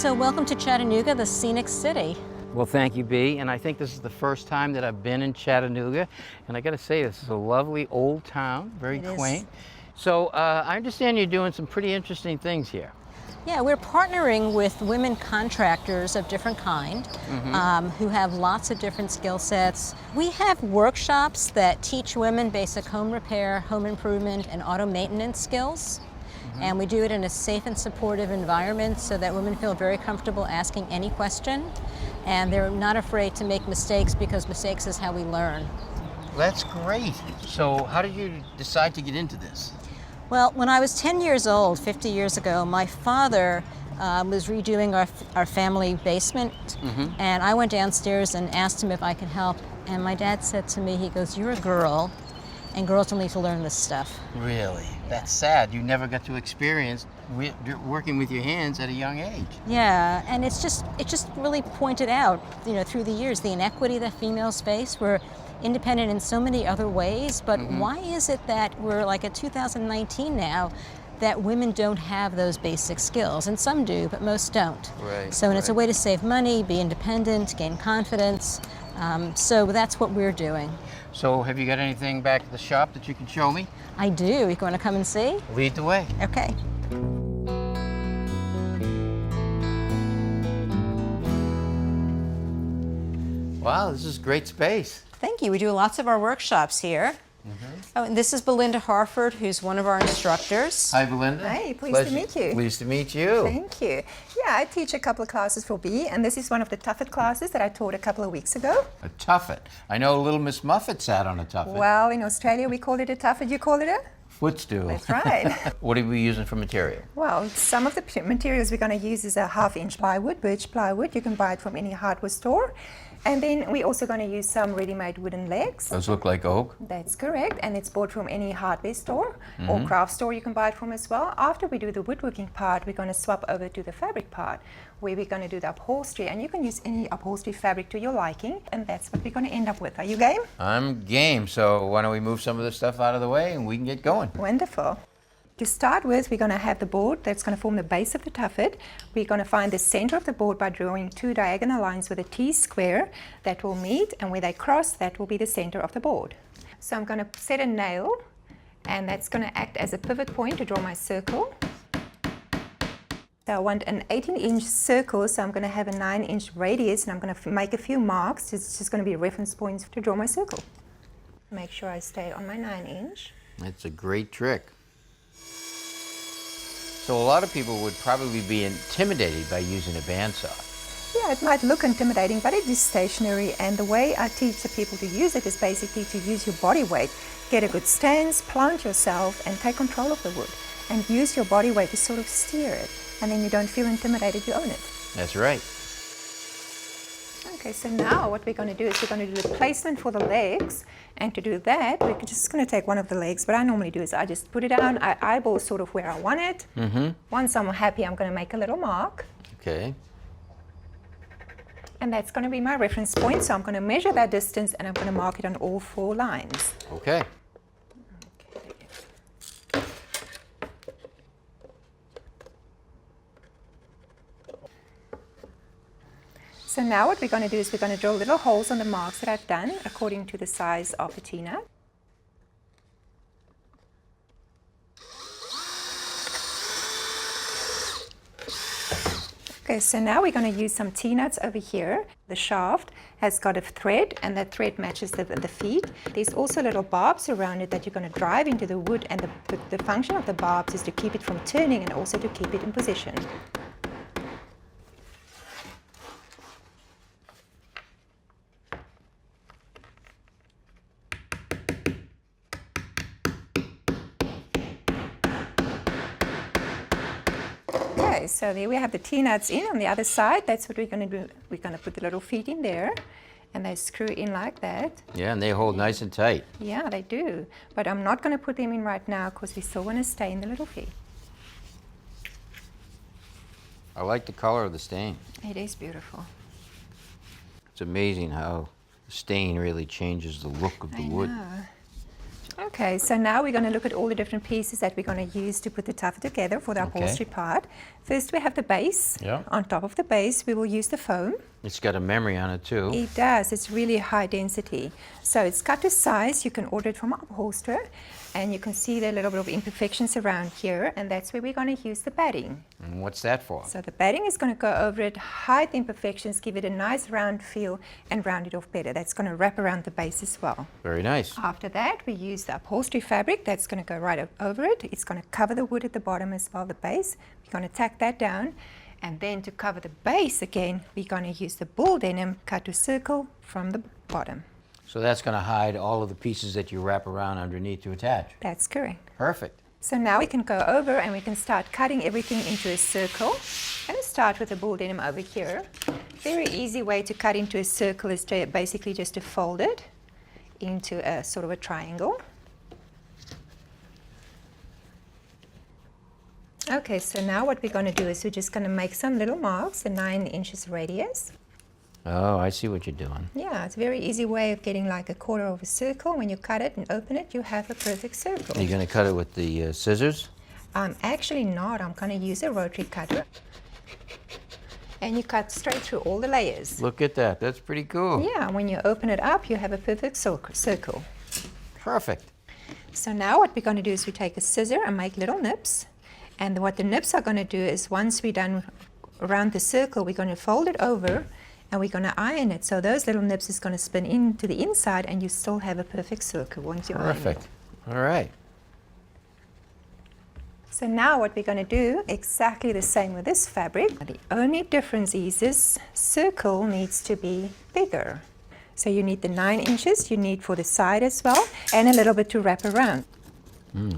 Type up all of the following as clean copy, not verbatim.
So welcome to Chattanooga, the scenic city. Well, thank you, Bea. And I think this is the first time that I've been in Chattanooga. And I got to say, this is a lovely old town, very quaint. So I understand you're doing some pretty interesting things here. Yeah, we're partnering with women contractors of different kind who have lots of different skill sets. We have workshops that teach women basic home repair, home improvement, and auto maintenance skills. And we do it in a safe and supportive environment so that women feel very comfortable asking any question. And they're not afraid to make mistakes because mistakes is how we learn. That's great. So how did you decide to get into this? Well, when I was 10 years old, 50 years ago, my father was redoing our family basement. And I went downstairs and asked him if I could help. And my dad said to me, he goes, "You're a girl, and girls don't need to learn this stuff." Really? That's sad. You never got to experience working with your hands at a young age. Yeah, and it just really pointed out, you know, through the years, the inequity that females face. We're independent in so many other ways, but why is it that we're like at 2019 now that women don't have those basic skills? And some do, but most don't. Right. So, and it's a way to save money, be independent, gain confidence. So that's what we're doing. So have you got anything back at the shop that you can show me? I do. You want to come and see? Lead the way. Okay. Wow, this is great space. Thank you. We do lots of our workshops here. Oh, and this is Belinda Harford, who's one of our instructors. Hi, Belinda. Hi, pleased to meet you. Pleased to meet you. Thank you. Yeah, I teach a couple of classes for Bea, and this is one of the tuffet classes that I taught a couple of weeks ago. A tuffet. I know Little Miss Muffet sat on a tuffet. Well, in Australia we call it a tuffet. You call it a? Footstool. That's right. What are we using for material? Well, some of the materials we're going to use is a 1/2-inch plywood, birch plywood. You can buy it from any hardware store. And then we're also going to use some ready-made wooden legs. Those look like oak. That's correct, and it's bought from any hardware store or craft store you can buy it from as well. After we do the woodworking part, we're going to swap over to the fabric part, where we're going to do the upholstery, and you can use any upholstery fabric to your liking, and that's what we're going to end up with. Are you game? I'm game, so why don't we move some of this stuff out of the way and we can get going. Wonderful. To start with, we're going to have the board that's going to form the base of the tuffet. We're going to find the center of the board by drawing 2 diagonal lines with a T-square that will meet, and where they cross, that will be the center of the board. So I'm going to set a nail, and that's going to act as a pivot point to draw my circle. So I want an 18-inch circle, so I'm going to have a 9-inch radius, and I'm going to make a few marks. It's just going to be reference points to draw my circle. Make sure I stay on my 9-inch. That's a great trick. So a lot of people would probably be intimidated by using a bandsaw. Yeah, it might look intimidating, but it is stationary, and the way I teach the people to use it is basically to use your body weight. Get a good stance, plant yourself, and take control of the wood, and use your body weight to sort of steer it, and then you don't feel intimidated, you own it. That's right. Okay, so now what we're going to do is we're going to do the placement for the legs, and to do that, we're just going to take one of the legs. What I normally do is I just put it down, I eyeball sort of where I want it. Once I'm happy, I'm going to make a little mark. Okay. And that's going to be my reference point, so I'm going to measure that distance, and I'm going to mark it on all 4 lines. Okay. So now what we're going to do is we're going to drill little holes on the marks that I've done according to the size of the T-nut. Okay, so now we're going to use some T-nuts over here. The shaft has got a thread, and that thread matches the feet. There's also little barbs around it that you're going to drive into the wood, and the function of the barbs is to keep it from turning and also to keep it in position. Okay, so there we have the T-nuts in on the other side. That's what we're going to do. We're going to put the little feet in there, and they screw in like that. Yeah, and they hold nice and tight. Yeah, they do. But I'm not going to put them in right now because we still want to stay in the little feet. I like the color of the stain. It is beautiful. It's amazing how the stain really changes the look of the wood. I know. Okay, so now we're going to look at all the different pieces that we're going to use to put the tuffet together for the upholstery part. First we have the base. Yeah. On top of the base we will use the foam. It's got a memory on it too. It does. It's really high density. So it's cut to size. You can order it from an upholsterer. And you can see the little bit of imperfections around here. And that's where we're going to use the batting. And what's that for? So the batting is going to go over it, hide the imperfections, give it a nice round feel, and round it off better. That's going to wrap around the base as well. Very nice. After that, we use the upholstery fabric. That's going to go right over it. It's going to cover the wood at the bottom as well, the base. We're going to tack that down. And then to cover the base again, we're going to use the bull denim cut to circle from the bottom. So that's going to hide all of the pieces that you wrap around underneath to attach. That's correct. Perfect. So now we can go over and we can start cutting everything into a circle. I'm going to start with the bull denim over here. Very easy way to cut into a circle is basically just to fold it into a sort of a triangle. Okay, so now what we're going to do is we're just going to make some little marks, the 9 inches radius. Oh, I see what you're doing. Yeah, it's a very easy way of getting like a quarter of a circle. When you cut it and open it, you have a perfect circle. Are you going to cut it with the scissors? I'm actually not. I'm going to use a rotary cutter. And you cut straight through all the layers. Look at that. That's pretty cool. Yeah, when you open it up, you have a perfect circle. Perfect. So now what we're going to do is we take a scissor and make little nips. And what the nips are going to do is once we're done around the circle, we're going to fold it over and we're going to iron it. So those little nips is going to spin into the inside and you still have a perfect circle once you iron it. Perfect. All right. So now what we're going to do, exactly the same with this fabric. The only difference is this circle needs to be bigger. So you need the 9 inches, you need for the side as well, and a little bit to wrap around.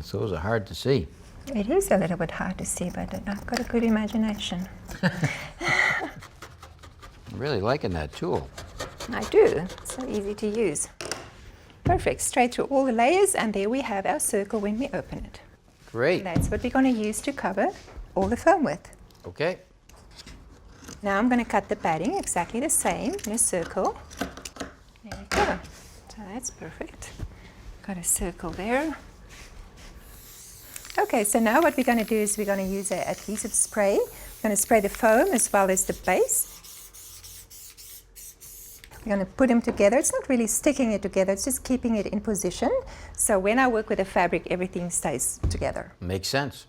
So those are hard to see. It is a little bit hard to see, but I've got a good imagination. I'm really liking that tool. I do. It's so easy to use. Perfect. Straight through all the layers, and there we have our circle when we open it. Great. That's what we're going to use to cover all the foam with. Okay. Now I'm going to cut the padding exactly the same in a circle. There we go. So that's perfect. Got a circle there. Okay, so now what we're going to do is we're going to use an adhesive spray. We're going to spray the foam as well as the base. We're going to put them together. It's not really sticking it together, it's just keeping it in position. So when I work with the fabric, everything stays together. Makes sense.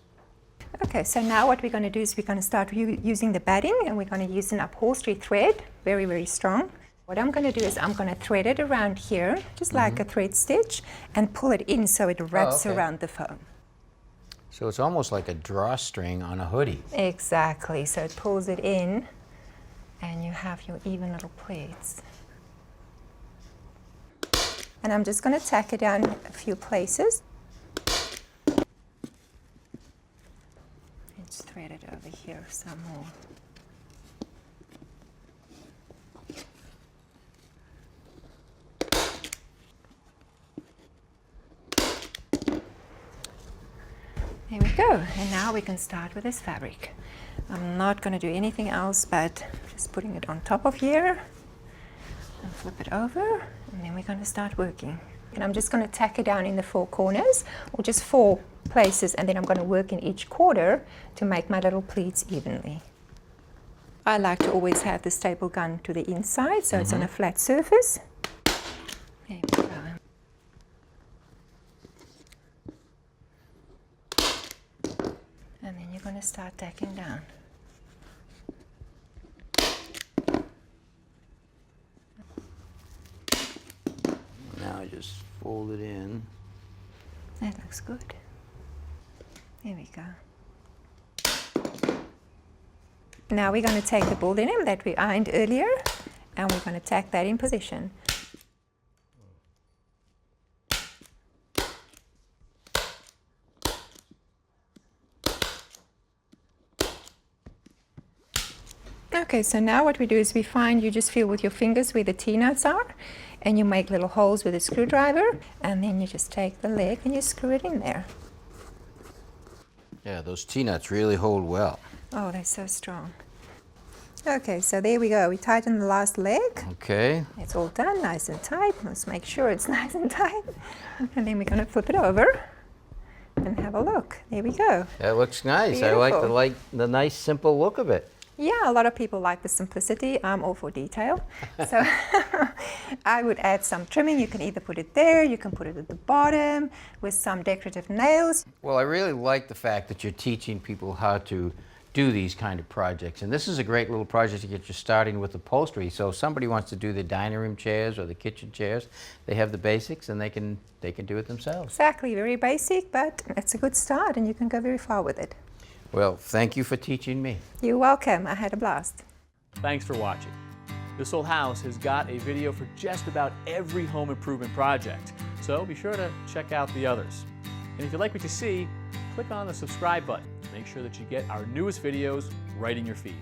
Okay, so now what we're going to do is we're going to start using the batting, and we're going to use an upholstery thread, very, very strong. What I'm going to do is I'm going to thread it around here, just like a thread stitch, and pull it in so it wraps around the foam. So it's almost like a drawstring on a hoodie. Exactly, so it pulls it in, and you have your even little pleats. And I'm just going to tack it down a few places. Let's thread it over here some more. There we go, and now we can start with this fabric. I'm not going to do anything else but just putting it on top of here and flip it over, and then we're going to start working. And I'm just going to tack it down in the 4 corners, or just 4 places, and then I'm going to work in each quarter to make my little pleats evenly. I like to always have the staple gun to the inside so it's on a flat surface. There we go. And then you're going to start tacking down. Now I just fold it in. That looks good. There we go. Now we're going to take the bull denim that we ironed earlier, and we're going to tack that in position. Okay, so now what we do is you just feel with your fingers where the T-nuts are, and you make little holes with a screwdriver, and then you just take the leg and you screw it in there. Yeah, those T-nuts really hold well. Oh, they're so strong. Okay, so there we go. We tighten the last leg. Okay. It's all done, nice and tight. Let's make sure it's nice and tight. And then we're going to flip it over and have a look. There we go. That looks nice. Beautiful. I like the nice, simple look of it. Yeah, a lot of people like the simplicity. I'm all for detail. So I would add some trimming. You can either put it there, you can put it at the bottom with some decorative nails. Well, I really like the fact that you're teaching people how to do these kind of projects. And this is a great little project to get you starting with upholstery. So if somebody wants to do the dining room chairs or the kitchen chairs, they have the basics and they can do it themselves. Exactly, very basic, but it's a good start and you can go very far with it. Well, thank you for teaching me. You're welcome. I had a blast. Thanks for watching. This Old House has got a video for just about every home improvement project, so be sure to check out the others. And if you like what you see, click on the subscribe button to make sure that you get our newest videos right in your feed.